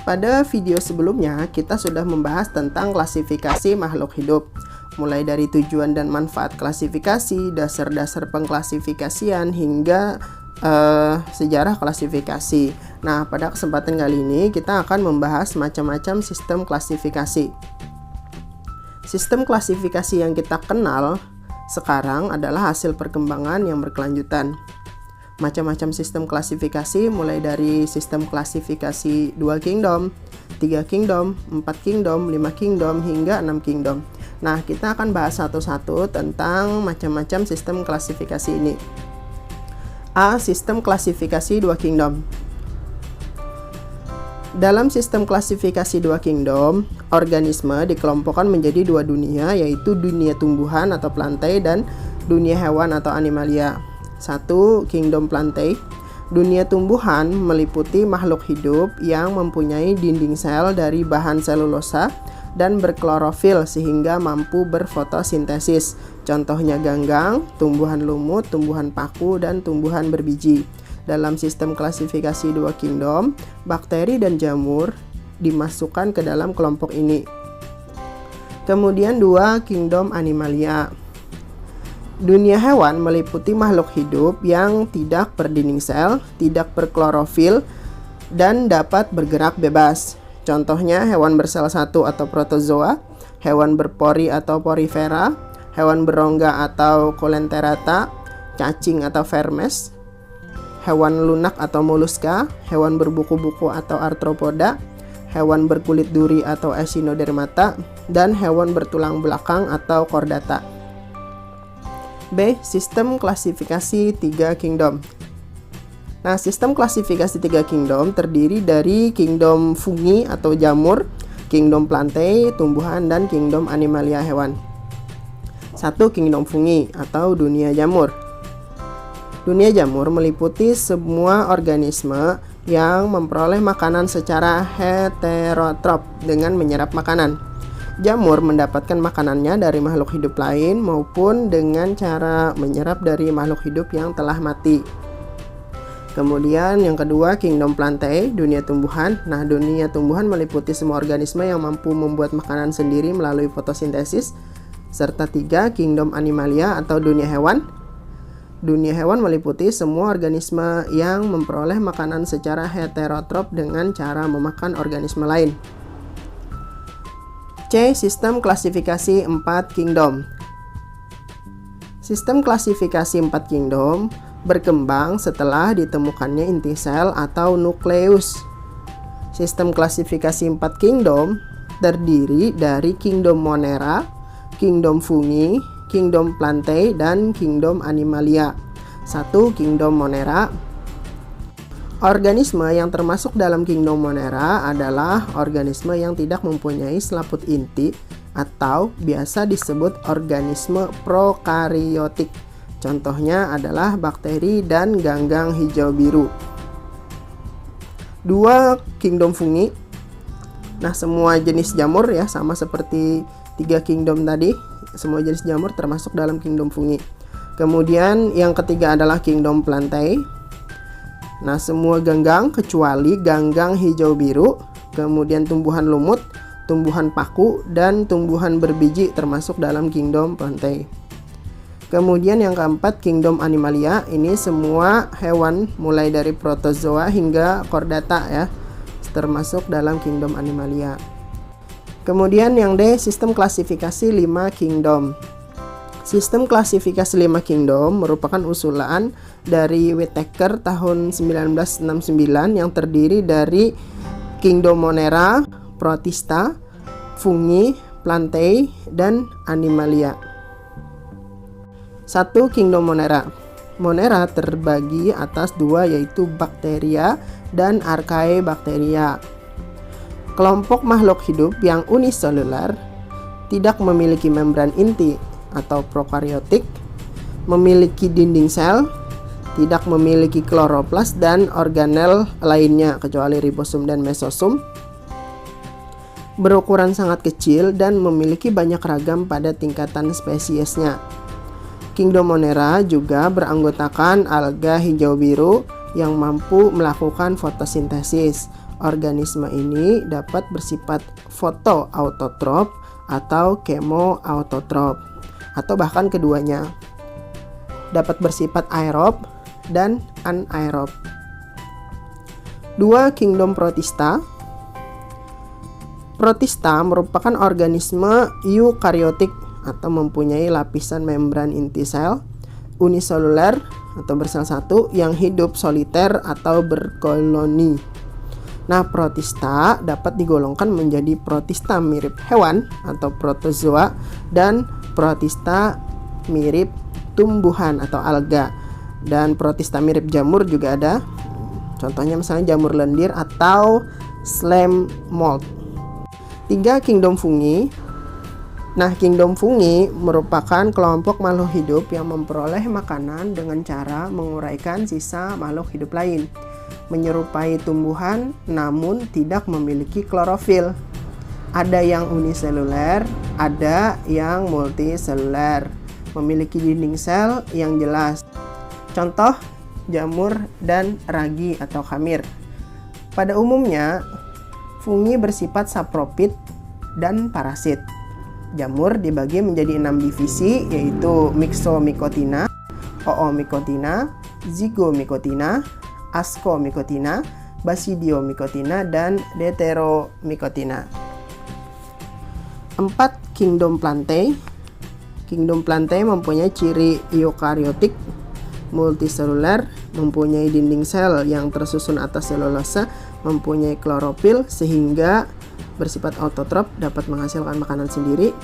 Pada video sebelumnya, kita sudah membahas tentang klasifikasi makhluk hidup, mulai dari tujuan dan manfaat klasifikasi, dasar-dasar pengklasifikasian, hingga sejarah klasifikasi. Nah, pada kesempatan kali ini kita akan membahas macam-macam sistem klasifikasi. Sistem klasifikasi yang kita kenal sekarang adalah hasil perkembangan yang berkelanjutan. Macam-macam sistem klasifikasi mulai dari sistem klasifikasi 2 kingdom, 3 kingdom, 4 kingdom, 5 kingdom, hingga 6 kingdom. Nah, kita akan bahas satu-satu tentang macam-macam sistem klasifikasi ini. A. Sistem klasifikasi 2 kingdom. Dalam sistem klasifikasi 2 kingdom, organisme dikelompokkan menjadi 2 dunia, yaitu dunia tumbuhan atau plantae dan dunia hewan atau animalia. 1. Kingdom Plantae. Dunia tumbuhan meliputi makhluk hidup yang mempunyai dinding sel dari bahan selulosa dan berklorofil sehingga mampu berfotosintesis. Contohnya ganggang, tumbuhan lumut, tumbuhan paku, dan tumbuhan berbiji. Dalam sistem klasifikasi 2 kingdom, bakteri dan jamur dimasukkan ke dalam kelompok ini. Kemudian 2. Kingdom Animalia. Dunia hewan meliputi makhluk hidup yang tidak berdinding sel, tidak berklorofil, dan dapat bergerak bebas. Contohnya hewan bersel satu atau protozoa, hewan berpori atau porifera, hewan berongga atau coelenterata, cacing atau vermes, hewan lunak atau moluska, hewan berbuku-buku atau arthropoda, hewan berkulit duri atau echinodermata, dan hewan bertulang belakang atau chordata. B. Sistem klasifikasi 3 kingdom. Nah, sistem klasifikasi 3 kingdom terdiri dari kingdom fungi atau jamur, kingdom plantae tumbuhan, dan kingdom animalia hewan. 1. Kingdom fungi atau dunia jamur. Dunia jamur meliputi semua organisme yang memperoleh makanan secara heterotrof dengan menyerap makanan. Jamur mendapatkan makanannya dari makhluk hidup lain maupun dengan cara menyerap dari makhluk hidup yang telah mati. Kemudian yang kedua, kingdom plantae, dunia tumbuhan. Nah, dunia tumbuhan meliputi semua organisme yang mampu membuat makanan sendiri melalui fotosintesis. Serta 3, kingdom animalia atau dunia hewan. Dunia hewan meliputi semua organisme yang memperoleh makanan secara heterotrof dengan cara memakan organisme lain. C. Sistem klasifikasi 4 kingdom. Sistem klasifikasi 4 kingdom berkembang setelah ditemukannya inti sel atau nukleus. Sistem klasifikasi 4 kingdom terdiri dari kingdom Monera, kingdom fungi, kingdom plantae, dan kingdom animalia. 1. Kingdom Monera. Organisme yang termasuk dalam kingdom Monera adalah organisme yang tidak mempunyai selaput inti atau biasa disebut organisme prokariotik. Contohnya adalah bakteri dan ganggang hijau biru. 2. Kingdom fungi. Nah, semua jenis jamur ya, sama seperti 3 kingdom tadi, semua jenis jamur termasuk dalam kingdom fungi. Kemudian yang ketiga adalah kingdom plantae. Nah, semua ganggang kecuali ganggang hijau biru, kemudian tumbuhan lumut, tumbuhan paku, dan tumbuhan berbiji termasuk dalam kingdom plantae. Kemudian yang keempat, kingdom animalia. Ini semua hewan mulai dari protozoa hingga chordata ya, termasuk dalam kingdom animalia. Kemudian yang D, sistem klasifikasi 5 kingdom. Sistem klasifikasi 5 kingdom merupakan usulan dari Whittaker tahun 1969 yang terdiri dari kingdom Monera, protista, fungi, plantae, dan animalia. 1. Kingdom Monera. Monera terbagi atas 2, yaitu Bacteria dan Archaebacteria. Kelompok makhluk hidup yang uniselular, tidak memiliki membran inti atau prokariotik, memiliki dinding sel, tidak memiliki kloroplas dan organel lainnya kecuali ribosum dan mesosum, berukuran sangat kecil dan memiliki banyak ragam pada tingkatan spesiesnya. Kingdom Monera juga beranggotakan alga hijau biru yang mampu melakukan fotosintesis, Organisme ini dapat bersifat fotoautotrop atau kemoautotrop, atau bahkan keduanya. Dapat bersifat aerob dan anaerob. 2. Kingdom Protista. Protista merupakan organisme eukariotik atau mempunyai lapisan membran inti sel uniseluler atau bersel satu yang hidup soliter atau berkoloni. Nah, protista dapat digolongkan menjadi protista mirip hewan atau protozoa dan protista mirip tumbuhan atau alga. Dan protista mirip jamur juga ada. Contohnya misalnya jamur lendir atau slime mold. 3. Kingdom Fungi. Nah, kingdom fungi merupakan kelompok makhluk hidup yang memperoleh makanan dengan cara menguraikan sisa makhluk hidup lain, menyerupai tumbuhan namun tidak memiliki klorofil. Ada yang uniseluler, ada yang multiseluler, memiliki dinding sel yang jelas. Contoh, jamur dan ragi atau khamir. Pada umumnya, fungi bersifat sapropit dan parasit. Jamur dibagi menjadi 6 divisi, yaitu Myxomycotina, Oomycotina, Zygomycotina, Ascomycotina, Basidiomycotina, dan Deuteromycotina. 4. Kingdom Plantae. Kingdom Plantae mempunyai ciri eukariotik, multiseluler, mempunyai dinding sel yang tersusun atas selulosa, mempunyai klorofil sehingga bersifat autotrop, dapat menghasilkan makanan sendiri.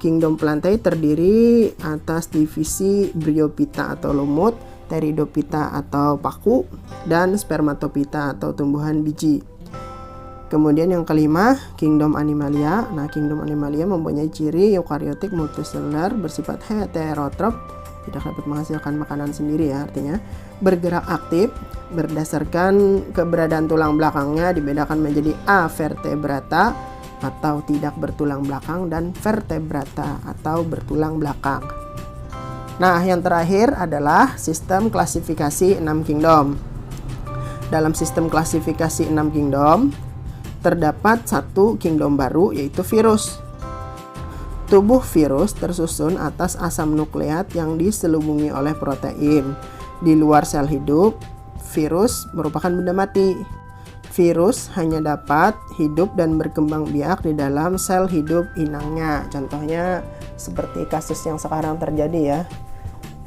Kingdom Plantae terdiri atas divisi Bryophyta atau lumut, Pteridophyta atau paku, dan Spermatophyta atau tumbuhan biji. Kemudian yang kelima, Kingdom Animalia. Nah, Kingdom Animalia mempunyai ciri eukariotik multiseluler, bersifat heterotrop, tidak dapat menghasilkan makanan sendiri ya, artinya bergerak aktif. Berdasarkan keberadaan tulang belakangnya dibedakan menjadi avertebrata atau tidak bertulang belakang dan vertebrata atau bertulang belakang. Nah, yang terakhir adalah sistem klasifikasi 6 kingdom. Dalam sistem klasifikasi 6 kingdom terdapat satu kingdom baru, yaitu virus. Tubuh virus tersusun atas asam nukleat yang diselubungi oleh protein. Di luar sel hidup, virus merupakan benda mati. Virus hanya dapat hidup dan berkembang biak di dalam sel hidup inangnya. Contohnya seperti kasus yang sekarang terjadi ya,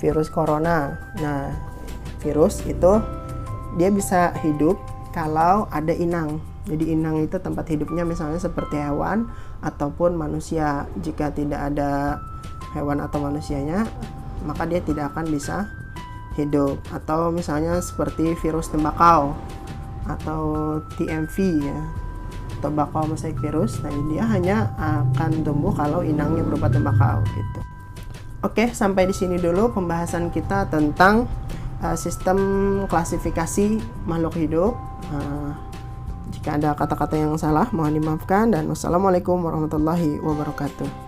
virus corona. Nah, virus itu dia bisa hidup kalau ada inang. Jadi inang itu tempat hidupnya misalnya seperti hewan ataupun manusia. Jika tidak ada hewan atau manusianya, maka dia tidak akan bisa hidup. Atau misalnya seperti virus tembakau atau TMV ya, tobacco mosaic virus. Nah, dia hanya akan tumbuh kalau inangnya berupa tembakau gitu. Oke, sampai di sini dulu pembahasan kita tentang sistem klasifikasi makhluk hidup. Jika ada kata-kata yang salah mohon dimaafkan, dan wassalamualaikum warahmatullahi wabarakatuh.